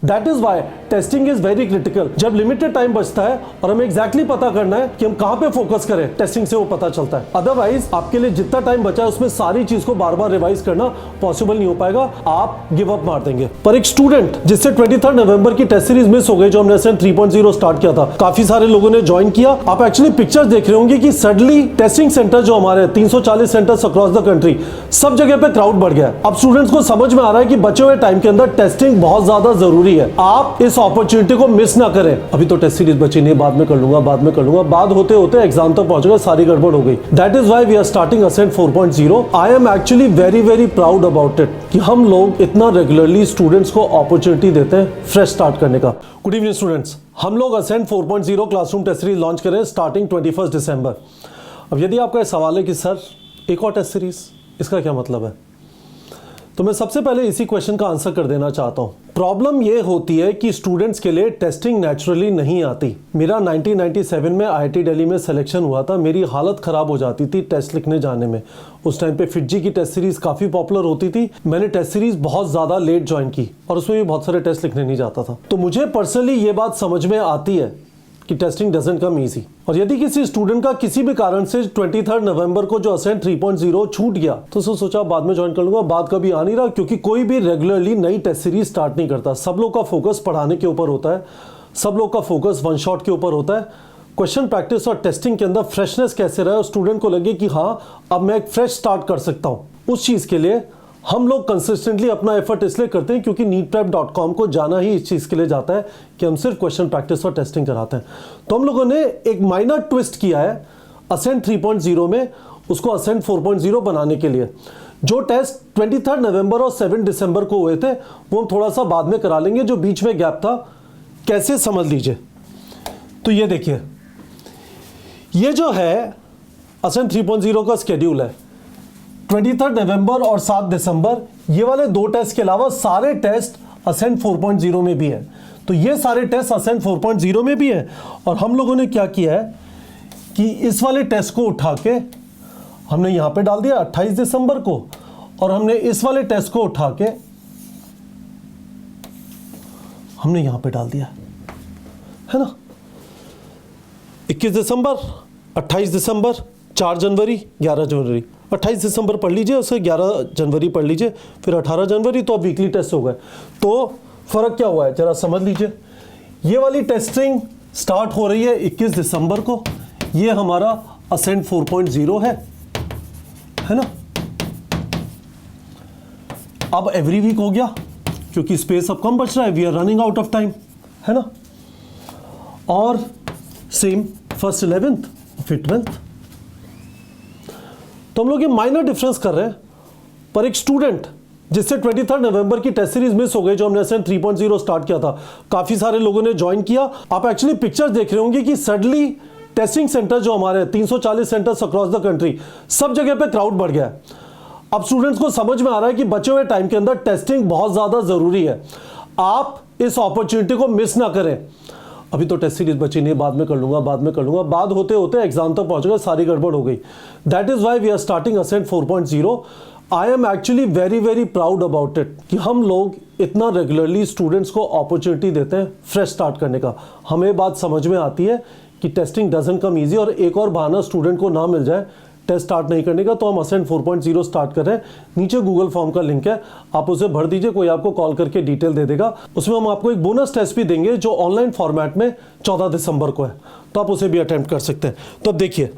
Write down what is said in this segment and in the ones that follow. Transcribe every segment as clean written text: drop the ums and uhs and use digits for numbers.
That is why testing is very critical. जब limited time बचता है और हमें एग्जैक्टली पता करना है कि हम कहां पे फोकस करें, टेस्टिंग से वो पता चलता है। अदरवाइज आपके लिए जितना टाइम बचा है उसमें सारी चीज को बार बार रिवाइज करना पॉसिबल नहीं हो पाएगा, आप गिव अप मार देंगे। पर एक स्टूडेंट जिससे 23 नवंबर की टेस्ट सीरीज मिस हो गई, जो हमने असेंट 3.0 स्टार्ट किया था, काफी सारे लोगों ने ज्वाइन किया। आप एक्चुअली पिक्चर्स देख रहे होंगे कि सडनली टेस्टिंग सेंटर जो हमारे 340 सेंटर्स अक्रॉस द कंट्री, सब जगह पे क्राउड बढ़ गया है। अब स्टूडेंट्स को समझ में आ रहा है कि बचे हुए टाइम के अंदर टेस्टिंग बहुत ज्यादा जरूरी है। आप इस अपॉर्चुनिटी को मिस ना करें। अभी तो टेस्ट सीरीज बची नहीं, बाद में कर लूंगा, बाद में कर लूंगा, बाद होते होते एग्जाम तक पहुंच गए, सारी गड़बड़ हो गई। That is why we are starting Ascent 4.0। I am actually very very proud about it कि हम लोग इतना रेगुलरली स्टूडेंट्स को अपॉर्चुनिटी देते हैं फ्रेश स्टार्ट करने का। गुड इवनिंग स्टूडेंट्स, हम लोग Ascent 4.0 classroom test series launch करें स्टार्टिंग 21 दिसंबर। अब यदि आपका ये सवाल है कि सर एक और टेस्ट सीरीज, इसका क्या मतलब है, तो मैं सबसे पहले इसी क्वेश्चन का आंसर कर देना चाहता हूं। प्रॉब्लम यह होती है कि स्टूडेंट्स के लिए टेस्टिंग नेचुरली नहीं आती। मेरा 1997 में आईआईटी दिल्ली में सिलेक्शन हुआ था। मेरी हालत खराब हो जाती थी टेस्ट लिखने जाने में। उस टाइम पे फिटजी की टेस्ट सीरीज काफी पॉपुलर होती थी। मैंने टेस्ट सीरीज बहुत ज्यादा लेट ज्वाइन की और उसमें भी बहुत सारे टेस्ट लिखने नहीं जाता था। तो मुझे पर्सनली ये बात समझ में आती है कि टेस्टिंग डजंट कम इजी। और यदि किसी स्टूडेंट का किसी भी कारण से 23 नवंबर को जो असेंट 3.0 छूट गया, तो उसने सोचा बाद में ज्वाइन कर लूंगा, बात कभी आ नहीं रहा, क्योंकि कोई भी रेगुलरली नई टेस्ट सीरीज स्टार्ट नहीं करता। सब लोग का फोकस पढ़ाने के ऊपर होता है, सब लोग का फोकस वन शॉट के ऊपर होता है। क्वेश्चन प्रैक्टिस और टेस्टिंग के अंदर फ्रेशनेस कैसे रहे और स्टूडेंट को लगे कि हाँ अब मैं एक फ्रेश स्टार्ट कर सकता हूँ, उस चीज के लिए हम लोग कंसिस्टेंटली अपना एफर्ट इसलिए करते हैं क्योंकि neetprep.com को जाना ही इस चीज के लिए जाता है कि हम सिर्फ क्वेश्चन प्रैक्टिस और टेस्टिंग कराते हैं। तो हम लोगों ने एक माइनर ट्विस्ट किया है असेंट 3.0 में, उसको असेंट 4.0 बनाने के लिए। जो टेस्ट 23 नवंबर और 7 दिसंबर को हुए थे वो हम थोड़ा सा बाद में करा लेंगे। जो बीच में गैप था, कैसे समझ लीजिए। तो ये देखिए, ये जो है असेंट 3.0 का स्केड्यूल है। 23 नवंबर और 7 दिसंबर, ये वाले दो टेस्ट के अलावा सारे टेस्ट असेंट 4.0 में भी है। तो ये सारे टेस्ट असेंट 4.0 में भी है। और हम लोगों ने क्या किया है कि इस वाले टेस्ट को उठा के हमने यहां पे डाल दिया 28 दिसंबर को, और हमने इस वाले टेस्ट को उठा के हमने यहां पे डाल दिया, है ना। 21 दिसंबर, 28 दिसंबर, 4 जनवरी, 11 जनवरी। 28 दिसंबर पढ़ लीजिए, उससे 11 जनवरी पढ़ लीजिए, फिर 18 जनवरी, तो अब वीकली टेस्ट हो गए। तो फर्क क्या हुआ है जरा समझ लीजिए। ये वाली टेस्टिंग स्टार्ट हो रही है 21 दिसंबर को। ये हमारा असेंट 4.0 है ना। अब एवरी वीक हो गया क्योंकि स्पेस अब कम बच रहा है, we are running out of time, है ना। और सेम फर्स्ट 11th फिर 12th। तो हम लोग ये माइनर डिफरेंस कर रहे हैं। पर एक स्टूडेंट जिससे 23 नवंबर की टेस्ट सीरीज मिस हो गई, जो हमने असेंट 3.0 स्टार्ट किया था, काफी सारे लोगों ने ज्वाइन किया। आप एक्चुअली पिक्चर्स देख रहे होंगे कि सडनली टेस्टिंग सेंटर जो हमारे 340 सेंटर्स अक्रॉस द कंट्री, सब जगह पे क्राउड बढ़ गया है। अब स्टूडेंट्स को समझ में आ रहा है कि बचे हुए टाइम के अंदर टेस्टिंग बहुत ज्यादा जरूरी है। आप इस अपॉर्चुनिटी को मिस ना करें। अभी तो टेस्ट सीरीज बची नहीं, बाद में कर लूंगा, बाद में कर लूंगा, बाद होते होते एग्जाम तक पहुंच गए, सारी गड़बड़ हो गई। That is why we are starting Ascent 4.0। I am actually very very proud about it कि हम लोग इतना रेगुलरली स्टूडेंट्स को अपॉर्चुनिटी देते हैं फ्रेश स्टार्ट करने का। हमें बात समझ में आती है कि टेस्टिंग डजंट कम ईजी, और एक और बहाना स्टूडेंट को ना मिल जाए टेस्ट स्टार्ट नहीं करने का, तो हम असेंट 4.0 स्टार्ट कर रहे हैं। नीचे गूगल फॉर्म का लिंक है, आप उसे भर दीजिए, कोई आपको कॉल करके डिटेल दे देगा। उसमें हम आपको एक बोनस टेस्ट भी देंगे जो ऑनलाइन फॉर्मेट में 14 दिसंबर को है, तो आप उसे भी अटेम्प्ट कर सकते हैं। तो अब देखिए,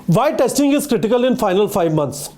why testing is critical in final 5 months.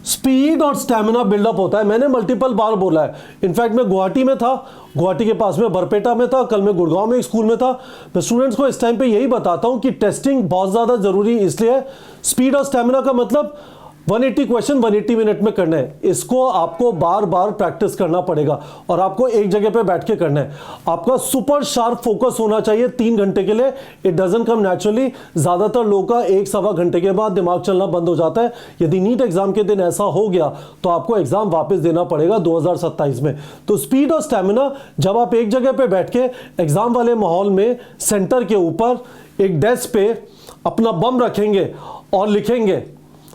Speed और स्टैमिना बिल्डअप होता है। मैंने मल्टीपल बार बोला है। इनफैक्ट मैं गुवाहाटी में था, गुवाहाटी के पास में बरपेटा में था, कल मैं गुड़गांव में एक स्कूल में था। मैं स्टूडेंट्स को इस टाइम पे यही बताता हूं कि टेस्टिंग बहुत ज्यादा जरूरी इसलिए है। स्पीड और स्टैमिना का मतलब 180 क्वेश्चन 180 मिनट में करना है। इसको आपको बार बार प्रैक्टिस करना पड़ेगा और आपको एक जगह पे बैठ के करना है। आपका सुपर शार्प फोकस होना चाहिए 3 घंटे के लिए। It doesn't come naturally. ज्यादातर लोगों का 1-1.25 घंटे के बाद दिमाग चलना बंद हो जाता है। यदि नीट एग्जाम के दिन ऐसा हो गया तो आपको एग्जाम वापस देना पड़ेगा 2027 में। तो स्पीड और स्टैमिना, जब आप एक जगह पे बैठ के एग्जाम वाले माहौल में सेंटर के ऊपर एक डेस्क पे अपना बम रखेंगे और लिखेंगे,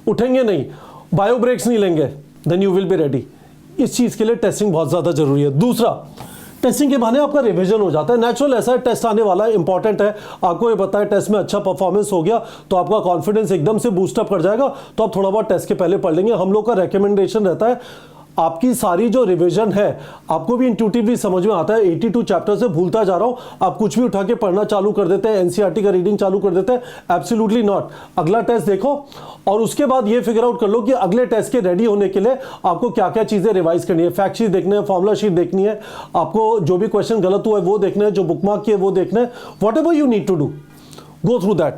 उठेंगे नहीं, बायो ब्रेक्स नहीं लेंगे, then you will be ready. इस चीज के लिए टेस्टिंग बहुत ज्यादा जरूरी है। दूसरा, टेस्टिंग के बहाने आपका रिवीजन हो जाता है। नेचुरल ऐसा है, टेस्ट आने वाला है, इंपॉर्टेंट है, आपको ये पता है टेस्ट में अच्छा परफॉर्मेंस हो गया तो आपका कॉन्फिडेंस एकदम से बूस्टअप कर जाएगा, तो आप थोड़ा बहुत टेस्ट के पहले पढ़ लेंगे। हम लोग का रेकमेंडेशन रहता है आपकी सारी जो रिवीजन है, आपको भी इंट्यूटिवली समझ में आता है। 82 चैप्टर से भूलता जा रहा हूं, आप कुछ भी उठा के पढ़ना चालू कर देते हैं, एनसीईआरटी का रीडिंग चालू कर देते हैं, एब्सोल्युटली नॉट। अगला टेस्ट देखो और उसके बाद ये फिगर आउट कर लो कि अगले टेस्ट के रेडी होने के लिए आपको क्या क्या चीजें रिवाइज करनी है। फैक्ट शीट देखना है, फॉर्मुला शीट देखनी है, आपको जो भी क्वेश्चन गलत हुआ है वो देखना है, जो बुकमार्क किए वो देखना है, whatever you need to do, go through that.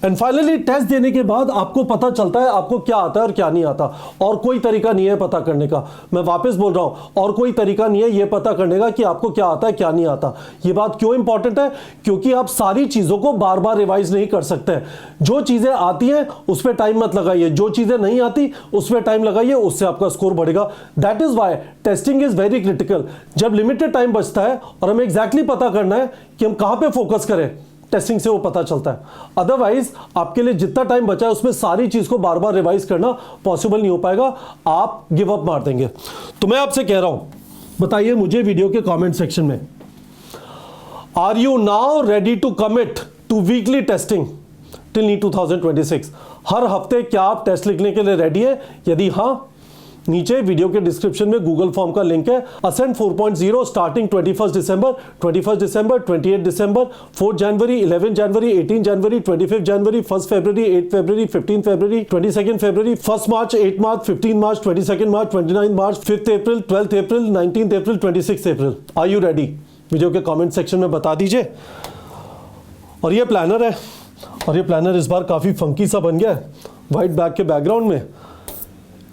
And finally test देने के बाद आपको पता चलता है आपको क्या आता है और क्या नहीं आता। और कोई तरीका नहीं है पता करने का, मैं वापस बोल रहा हूं, और कोई तरीका नहीं है ये पता करने का कि आपको क्या आता है क्या नहीं आता। ये बात क्यों इंपॉर्टेंट है? क्योंकि आप सारी चीजों को बार बार रिवाइज नहीं कर सकते। जो चीजें आती हैं उस पर टाइम मत लगाइए, जो चीजें नहीं आती उस पर टाइम लगाइए, उससे आपका स्कोर बढ़ेगा। That is why testing is very critical. जब लिमिटेड टाइम बचता है और हमें एग्जैक्टली पता करना है कि हम कहां पे फोकस करें, टेस्टिंग से वो पता चलता है। अदरवाइज आपके लिए जितना टाइम बचा है उसमें सारी चीज को बार बार रिवाइज करना पॉसिबल नहीं हो पाएगा, आप गिव अप मार देंगे। तो मैं आपसे कह रहा हूं, बताइए मुझे वीडियो के कमेंट सेक्शन में, are you now ready to commit to weekly testing till नी 2026? हर हफ्ते क्या आप टेस्ट लिखने के लिए रेडी है? यदि हां, नीचे वीडियो के डिस्क्रिप्शन में गूगल फॉर्म का लिंक है। Ascent 4.0 starting 21 December, 28 December, 4 January, 11 January, 18 January, 25 January, 1 February, 8 February, 15 February, 22 February, 1 March, 8 March, 15 March, 22 March, 29 March, 5 April, 12 April, 19 April, 26 April. Are you ready? Video के comment section में बता दीजिए। और ये planner है, और ये प्लानर इस बार काफी फंकी सा बन गया है, व्हाइट बैक के बैकग्राउंड में।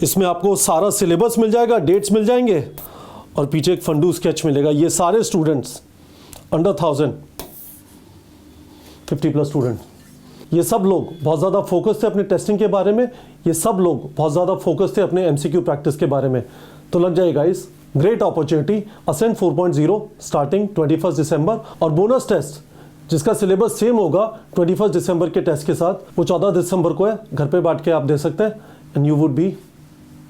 इसमें आपको सारा सिलेबस मिल जाएगा, डेट्स मिल जाएंगे और पीछे एक फंडू स्केच मिलेगा। ये सारे स्टूडेंट्स अंडर 1000, 50+ स्टूडेंट, ये सब लोग बहुत ज़्यादा फोकस थे अपने टेस्टिंग के बारे में, ये सब लोग बहुत ज़्यादा फोकस थे अपने MCQ प्रैक्टिस के बारे में। तो लग जाएगा इस ग्रेट अपॉर्चुनिटी, असेंट 4.0 स्टार्टिंग 21 दिसंबर, और बोनस टेस्ट जिसका सिलेबस सेम होगा 21 दिसंबर के टेस्ट के साथ, वो 14 दिसंबर को है। घर पे बैठ के आप दे सकते हैं and you would be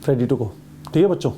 ready to go. ठीक है बच्चों?